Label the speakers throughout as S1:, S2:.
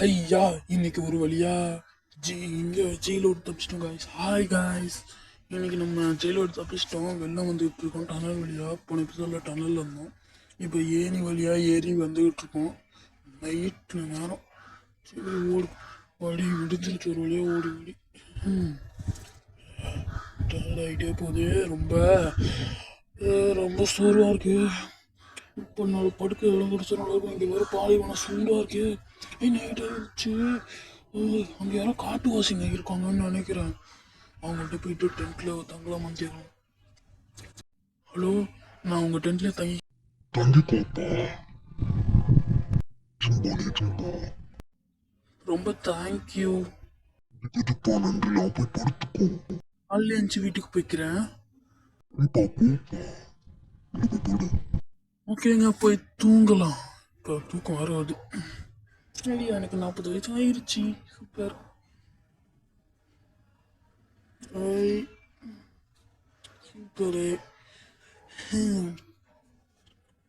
S1: ஐயா இன்னைக்கு ஒரு வழியா இங்கே ஜெயிலோடு தப்பிச்சிட்டோம் காய்ஸ். ஹாய் காய்ஸ், இன்னைக்கு நம்ம ஜெயிலோடு தப்பிச்சிட்டோம். வெளில வந்துகிட்டு இருக்கோம் டனல் வழியா. போன எபிசோடில் டனலில் இருந்தோம். இப்போ ஏணி வழியாக ஏறி வந்துகிட்டு இருக்கோம். நைட்டு நேரம் சரி ஓடி ஓடி விடுஞ்சிருச்சு. ஒரு வழியாக ஓடி ஓடி டயர்ட் ஆகிட்டே போகுது. ரொம்ப சோர்வாக இருக்குது. இப்போ நான் படுக்க இடம் குடிச்ச நல்லா இங்கே வேறு பாலைவனம் சூடாக இருக்கு. நைட் ஆகிடுச்சு. அங்கே யாரோ காட்டுவாசிங்க இருக்காங்கன்னு நினைக்கிறேன். அவங்கள்ட்ட போயிட்டு டென்ட்டில் தங்கலாமான்னு கேட்கணும். ஹலோ, நான் உங்கள் டென்ட்லேயே தங்கிக்கோப்பா. ரொம்ப தேங்க்யூ. காலையில் எழுந்துச்சு வீட்டுக்கு போய்க்கிறேன். ஓகேங்க, போய் தூங்கலாம். இப்போ தூக்கம் வராது. இல்லையா, எனக்கு 40 வயசு ஆயிடுச்சு. சூப்பர். சூப்பரு.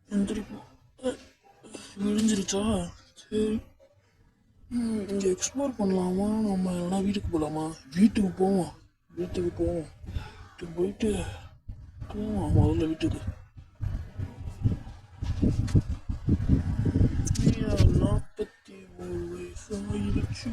S1: எந்திரிப்போம். விழிஞ்சிருச்சா? சரி, இங்கே எக்ஸ்ப்ளோர் பண்ணலாமா? நம்ம இல்லைனா வீட்டுக்கு போகலாமா? வீட்டுக்கு போவோம். போயிட்டு போவோம் முதல்ல வீட்டுக்கு. 41 வயசு ஆயிடுச்சு.